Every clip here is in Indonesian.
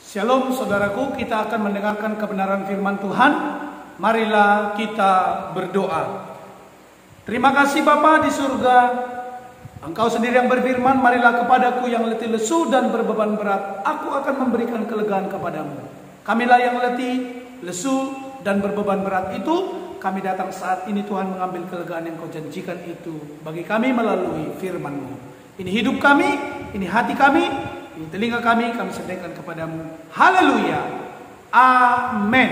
Shalom saudaraku, kita akan mendengarkan kebenaran firman Tuhan. Marilah kita berdoa. Terima kasih Bapa di surga, Engkau sendiri yang berfirman, marilah kepadaku yang letih lesu dan berbeban berat, aku akan memberikan kelegaan kepadamu. Kamilah yang letih, lesu dan berbeban berat itu, kami datang saat ini Tuhan mengambil kelegaan yang Kau janjikan itu bagi kami melalui firman-Mu. Ini hidup kami, ini hati kami, ini telinga kami sediakan kepadamu. Haleluya. Amin.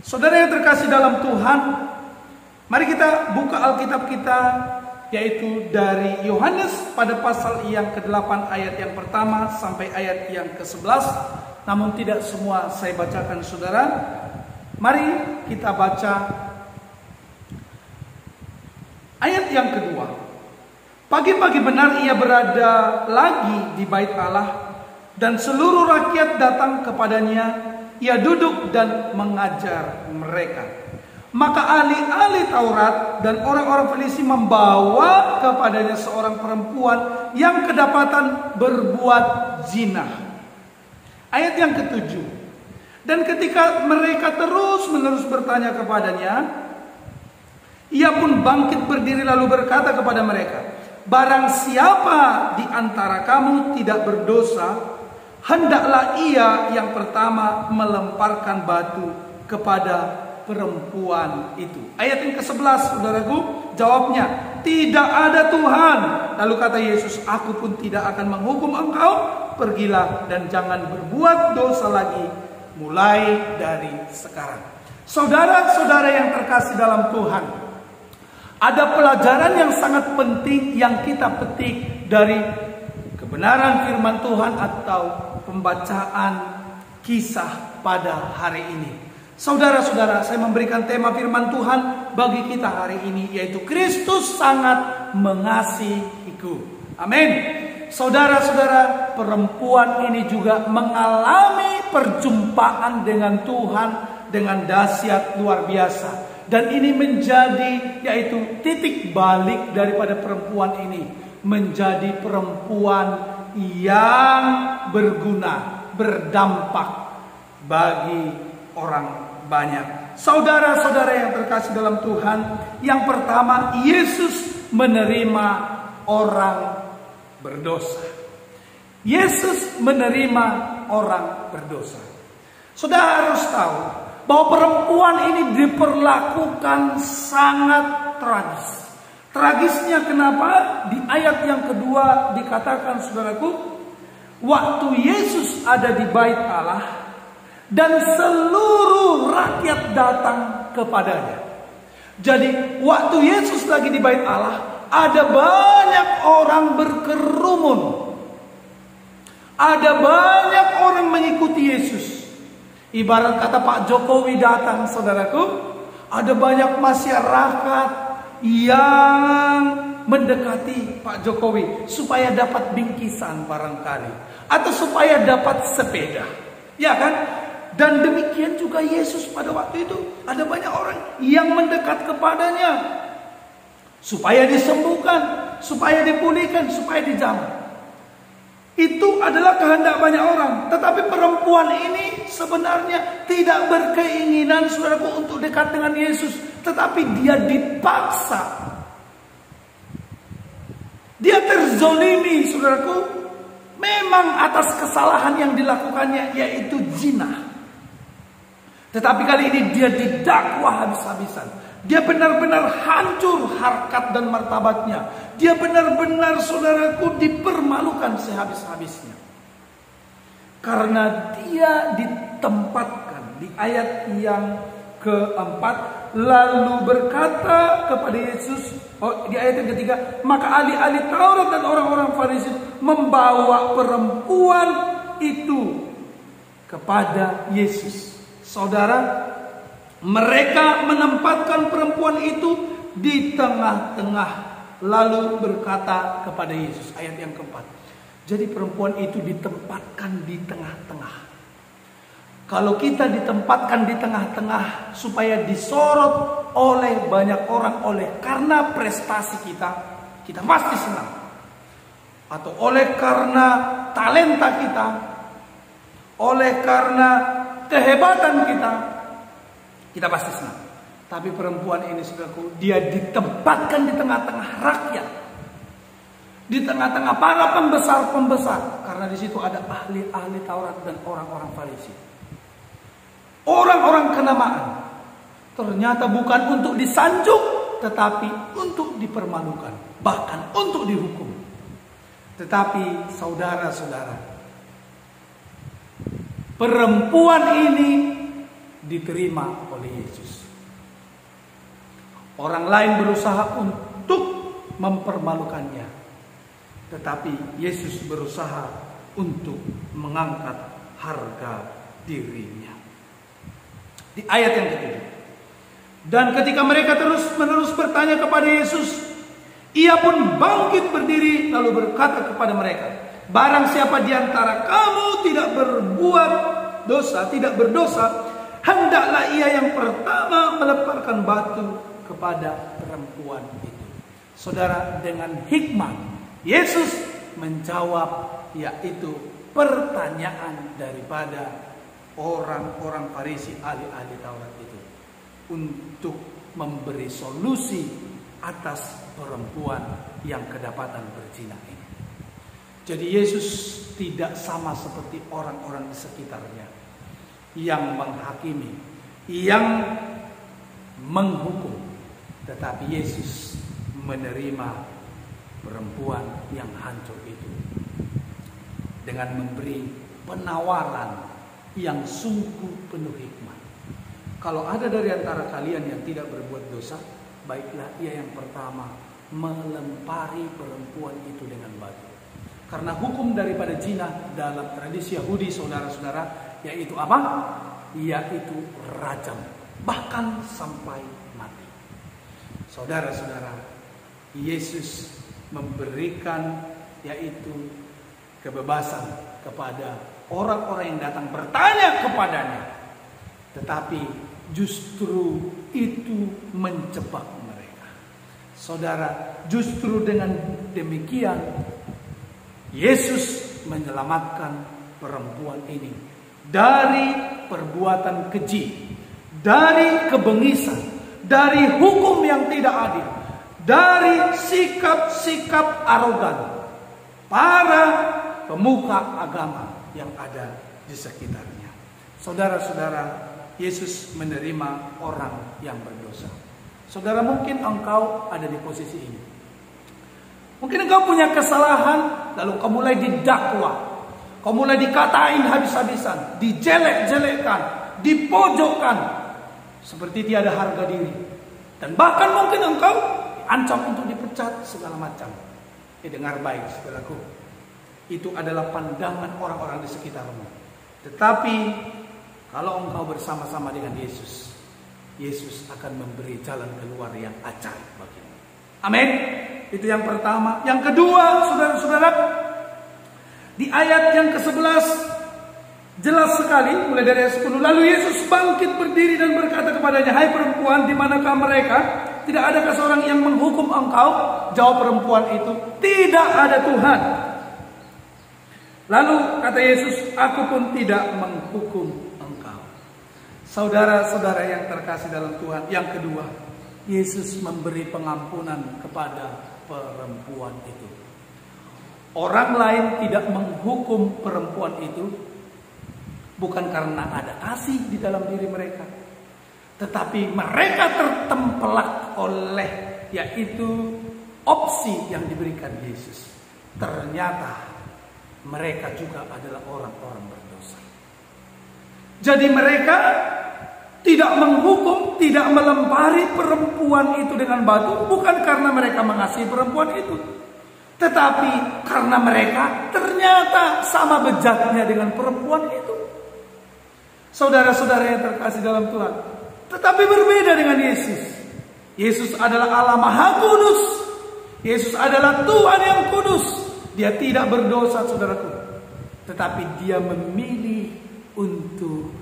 Saudara yang terkasih dalam Tuhan, mari kita buka Alkitab kita, yaitu dari Yohanes pada pasal yang ke-8 ayat yang pertama sampai ayat yang ke-11. Namun tidak semua saya bacakan saudara. Mari kita baca ayat yang kedua. Pagi-pagi benar ia berada lagi di bait Allah, dan seluruh rakyat datang kepadanya. Ia duduk dan mengajar mereka. Maka ahli-ahli Taurat dan orang-orang Farisi membawa kepadanya seorang perempuan yang kedapatan berbuat zina. Ayat yang ke-7. Dan ketika mereka terus-menerus bertanya kepadanya, ia pun bangkit berdiri lalu berkata kepada mereka, barang siapa di antara kamu tidak berdosa, hendaklah ia yang pertama melemparkan batu kepada perempuan itu. Ayat yang ke-11 saudaraku, jawabnya, tidak ada Tuhan. Lalu kata Yesus, aku pun tidak akan menghukum engkau, pergilah dan jangan berbuat dosa lagi mulai dari sekarang. Saudara-saudara yang terkasih dalam Tuhan, ada pelajaran yang sangat penting yang kita petik dari kebenaran firman Tuhan atau pembacaan kisah pada hari ini. Saudara-saudara, saya memberikan tema firman Tuhan bagi kita hari ini, yaitu Kristus sangat mengasihiku. Amin. Saudara-saudara, perempuan ini juga mengalami perjumpaan dengan Tuhan dengan dahsyat luar biasa. Dan ini menjadi yaitu titik balik daripada perempuan ini menjadi perempuan yang berguna, berdampak bagi orang banyak. Saudara-saudara yang terkasih dalam Tuhan, yang pertama, Yesus menerima orang berdosa. Yesus menerima orang berdosa. Saudara harus tahu bahwa perempuan ini diperlakukan sangat tragis. Tragisnya kenapa? Di ayat yang kedua dikatakan saudaraku, waktu Yesus ada di bait Allah dan seluruh rakyat datang kepadanya. Jadi waktu Yesus lagi di bait Allah, ada banyak orang berkerumun. Ada banyak orang mengikuti Yesus. Ibarat kata Pak Jokowi datang saudaraku, ada banyak masyarakat yang mendekati Pak Jokowi supaya dapat bingkisan barangkali, atau supaya dapat sepeda, ya kan? Dan demikian juga Yesus pada waktu itu, ada banyak orang yang mendekat kepadanya supaya disembuhkan, supaya dipulihkan, supaya dijamah. Itu adalah kehendak banyak orang. Tetapi perempuan ini sebenarnya tidak berkeinginan saudaraku untuk dekat dengan Yesus, tetapi dia dipaksa. Dia terzolimi saudaraku, memang atas kesalahan yang dilakukannya, yaitu zina. Tetapi kali ini dia didakwa habis-habisan. Dia benar-benar hancur harkat dan martabatnya. Dia benar-benar saudaraku dipermalukan sehabis-habisnya. Karena dia ditempatkan di ayat yang keempat, lalu berkata kepada Yesus, di ayat yang ketiga, maka ahli-ahli Taurat dan orang-orang Farisi membawa perempuan itu kepada Yesus. Saudara, mereka menempatkan perempuan itu di tengah-tengah, lalu berkata kepada Yesus. Ayat yang keempat. Jadi perempuan itu ditempatkan di tengah-tengah. Kalau kita ditempatkan di tengah-tengah supaya disorot oleh banyak orang, karena prestasi kita pasti senang. Atau oleh karena talenta kita oleh karena kehebatan kita pasti senang. Tapi perempuan ini, saudaraku, dia ditempatkan di tengah-tengah rakyat, di tengah-tengah para pembesar-pembesar, karena di situ ada ahli-ahli Taurat dan orang-orang Farisi, orang-orang kenamaan. Ternyata bukan untuk disanjung, tetapi untuk dipermalukan, bahkan untuk dihukum. Tetapi saudara-saudara, perempuan ini diterima oleh Yesus. Orang lain berusaha untuk mempermalukannya, tetapi Yesus berusaha untuk mengangkat harga dirinya. Di ayat yang ketiga, dan ketika mereka terus-menerus bertanya kepada Yesus, Ia pun bangkit berdiri lalu berkata kepada mereka, barang siapa di antara kamu tidak berbuat dosa, tidak berdosa, hendaklah ia yang pertama melemparkan batu kepada perempuan itu. Saudara, dengan hikmat Yesus menjawab, yaitu pertanyaan daripada orang-orang Farisi, ahli-ahli Taurat itu, untuk memberi solusi atas perempuan yang kedapatan berzina ini. Jadi Yesus tidak sama seperti orang-orang di sekitarnya yang menghakimi, yang menghukum, tetapi Yesus menerima perempuan yang hancur itu dengan memberi penawaran yang sungguh penuh hikmat. Kalau ada dari antara kalian yang tidak berbuat dosa, baiklah ia yang pertama melempari perempuan itu dengan batu. Karena hukum daripada zina dalam tradisi Yahudi, saudara-saudara, yaitu apa? Yaitu rajam, bahkan sampai mati. Saudara-saudara, Yesus memberikan yaitu kebebasan kepada orang-orang yang datang bertanya kepadanya, tetapi justru itu menjebak mereka. Saudara, justru dengan demikian Yesus menyelamatkan perempuan ini dari perbuatan keji, dari kebengisan, dari hukum yang tidak adil, dari sikap-sikap arogan para pemuka agama yang ada di sekitarnya. Saudara-saudara, Yesus menerima orang yang berdosa. Saudara, mungkin engkau ada di posisi ini. Mungkin engkau punya kesalahan, lalu kau mulai didakwa, kau mulai dikatain habis-habisan, dijelek-jelekkan, dipojokkan, seperti tiada harga diri. Dan bahkan mungkin engkau diancam untuk dipecat segala macam. Dengar baik, saudaraku, itu adalah pandangan orang-orang di sekitarmu. Tetapi kalau engkau bersama-sama dengan Yesus, Yesus akan memberi jalan keluar yang ajaib bagimu. Amin. Itu yang pertama. Yang kedua, saudara-saudara, di ayat yang ke-11 jelas sekali, mulai dari ayat 10. Lalu Yesus bangkit berdiri dan berkata kepadanya, hai perempuan, di manakah mereka? Tidak adakah seorang yang menghukum engkau? Jawab perempuan itu, tidak ada Tuhan. Lalu kata Yesus, aku pun tidak menghukum engkau. Saudara-saudara yang terkasih dalam Tuhan, yang kedua, Yesus memberi pengampunan kepada perempuan itu. Orang lain tidak menghukum perempuan itu bukan karena ada kasih di dalam diri mereka, tetapi mereka tertempelak oleh yaitu opsi yang diberikan Yesus. Ternyata mereka juga adalah orang-orang berdosa. Jadi mereka tidak menghukum, tidak melempari perempuan itu dengan batu, bukan karena mereka mengasihi perempuan itu, tetapi karena mereka ternyata sama bejatnya dengan perempuan itu. Saudara-saudara yang terkasih dalam Tuhan, tetapi berbeda dengan Yesus. Yesus adalah Allah Maha Kudus. Yesus adalah Tuhan yang kudus. Dia tidak berdosa, saudaraku, tetapi dia memilih untuk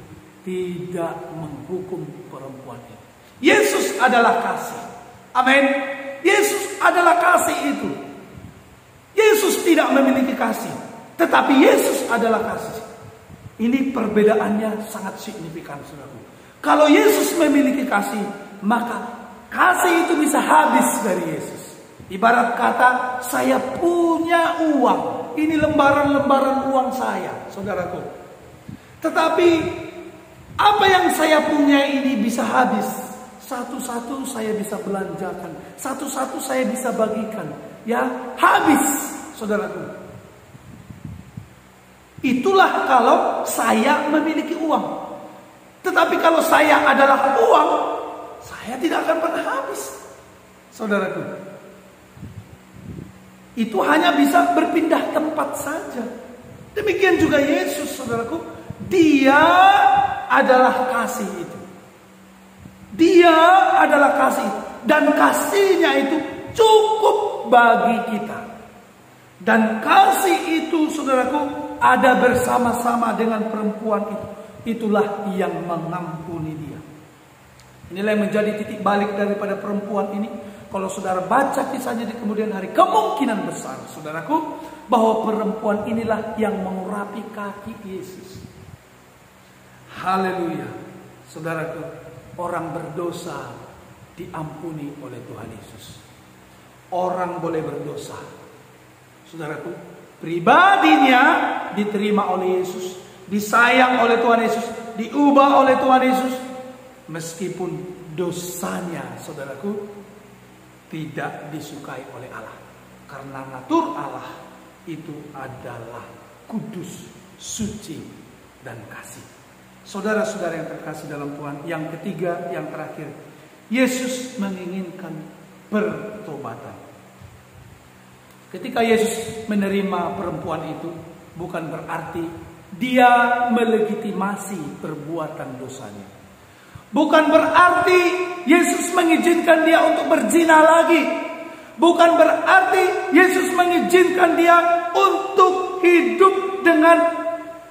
tidak menghukum perempuan itu. Yesus adalah kasih. Amin. Yesus adalah kasih itu. Yesus tidak memiliki kasih, tetapi Yesus adalah kasih. Ini perbedaannya sangat signifikan, saudaraku. Kalau Yesus memiliki kasih, maka kasih itu bisa habis dari Yesus. Ibarat kata, saya punya uang. Ini lembaran-lembaran uang saya, saudaraku. Tetapi apa yang saya punya ini bisa habis. Satu-satu saya bisa belanjakan, satu-satu saya bisa bagikan. Ya, habis, saudaraku. Itulah kalau saya memiliki uang. Tetapi kalau saya adalah uang, saya tidak akan pernah habis, saudaraku. Itu hanya bisa berpindah tempat saja. Demikian juga Yesus, saudaraku. Dia adalah kasih itu. Dia adalah kasih itu. Dan kasihnya itu cukup bagi kita. Dan kasih itu, saudaraku, ada bersama-sama dengan perempuan itu. Itulah yang mengampuni dia. Inilah yang menjadi titik balik daripada perempuan ini. Kalau saudara baca kisahnya di kemudian hari, kemungkinan besar, saudaraku, bahwa perempuan inilah yang mengurapi kaki Yesus. Haleluya. Saudaraku, orang berdosa diampuni oleh Tuhan Yesus. Orang boleh berdosa, saudaraku, pribadinya diterima oleh Yesus, disayang oleh Tuhan Yesus, diubah oleh Tuhan Yesus, meskipun dosanya, saudaraku, tidak disukai oleh Allah. Karena natur Allah itu adalah kudus, suci, dan kasih. Saudara-saudara yang terkasih dalam Tuhan, yang ketiga, yang terakhir, Yesus menginginkan pertobatan. Ketika Yesus menerima perempuan itu, bukan berarti dia melegitimasi perbuatan dosanya. Bukan berarti Yesus mengizinkan dia untuk berzina lagi. Bukan berarti Yesus mengizinkan dia untuk hidup dengan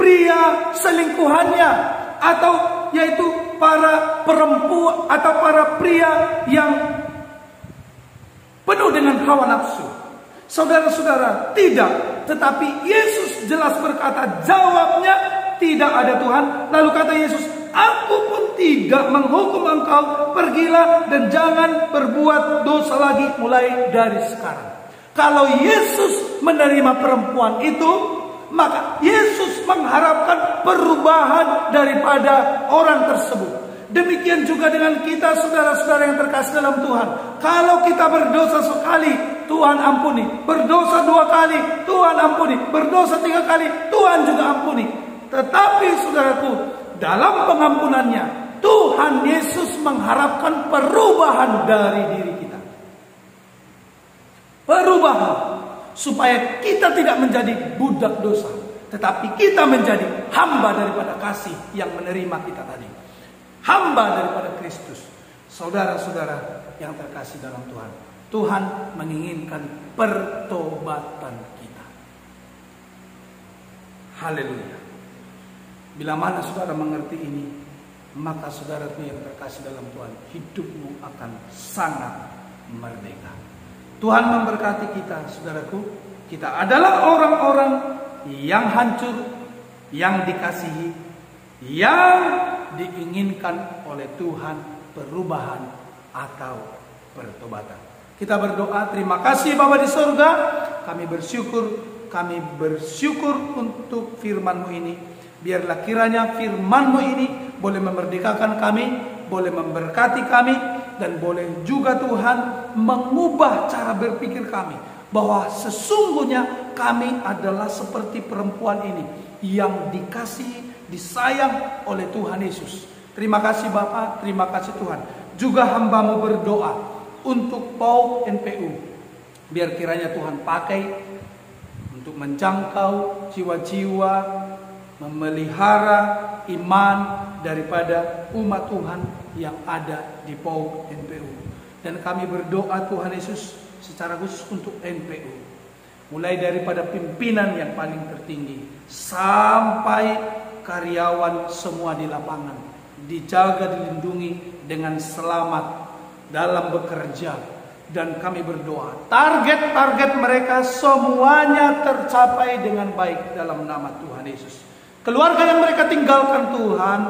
pria selingkuhannya, atau yaitu para perempuan atau para pria yang penuh dengan hawa nafsu. Saudara-saudara, tidak. Tetapi Yesus jelas berkata, jawabnya tidak ada Tuhan. Lalu kata Yesus, aku pun tidak menghukum engkau. Pergilah dan jangan berbuat dosa lagi mulai dari sekarang. Kalau Yesus menerima perempuan itu, maka Yesus mengharapkan perubahan daripada orang tersebut. Demikian juga dengan kita, saudara-saudara yang terkasih dalam Tuhan. Kalau kita berdosa sekali, Tuhan ampuni. Berdosa 2 kali, Tuhan ampuni. Berdosa 3 kali, Tuhan juga ampuni. Tetapi saudaraku, dalam pengampunannya, Tuhan Yesus mengharapkan perubahan dari diri kita. Perubahan. Supaya kita tidak menjadi budak dosa, tetapi kita menjadi hamba daripada kasih yang menerima kita tadi. Hamba daripada Kristus. Saudara-saudara yang terkasih dalam Tuhan, Tuhan menginginkan pertobatan kita. Haleluya. Bila mana saudara mengerti ini, maka saudaraku yang terkasih dalam Tuhan, hidupmu akan sangat merdeka. Tuhan memberkati kita, saudaraku. Kita adalah orang-orang yang hancur, yang dikasihi, yang diinginkan oleh Tuhan perubahan atau pertobatan. Kita berdoa, terima kasih Bapa di surga. Kami bersyukur untuk firman-Mu ini. Biarlah kiranya firman-Mu ini boleh memerdekakan kami, boleh memberkati kami, dan boleh juga Tuhan mengubah cara berpikir kami. Bahwa sesungguhnya kami adalah seperti perempuan ini yang dikasih, disayang oleh Tuhan Yesus. Terima kasih Bapa, terima kasih Tuhan. Juga hamba-Mu berdoa untuk PAUD NPU. Biar kiranya Tuhan pakai untuk menjangkau jiwa-jiwa, memelihara iman daripada umat Tuhan yang ada di PAUD NPU. Dan kami berdoa Tuhan Yesus secara khusus untuk NPU. Mulai daripada pimpinan yang paling tertinggi sampai karyawan semua di lapangan, dijaga, dilindungi dengan selamat dalam bekerja. Dan kami berdoa target-target mereka semuanya tercapai dengan baik dalam nama Tuhan Yesus. Keluarga yang mereka tinggalkan Tuhan,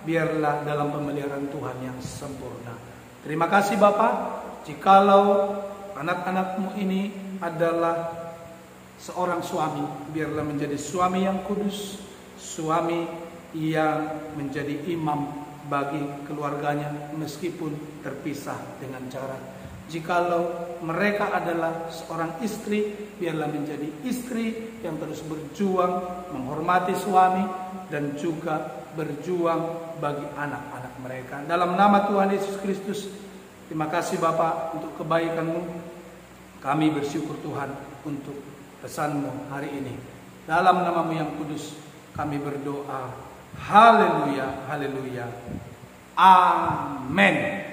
biarlah dalam pemeliharaan Tuhan yang sempurna. Terima kasih Bapak. Jikalau anak-anakmu ini adalah seorang suami, biarlah menjadi suami yang kudus, suami yang menjadi imam bagi keluarganya meskipun terpisah dengan cara. Jikalau mereka adalah seorang istri, biarlah menjadi istri yang terus berjuang menghormati suami dan juga berjuang bagi anak-anak mereka. Dalam nama Tuhan Yesus Kristus, terima kasih Bapak untuk kebaikan-Mu. Kami bersyukur Tuhan untuk pesan-Mu hari ini. Dalam nama-Mu yang kudus kami berdoa. Haleluya, haleluya. Amin.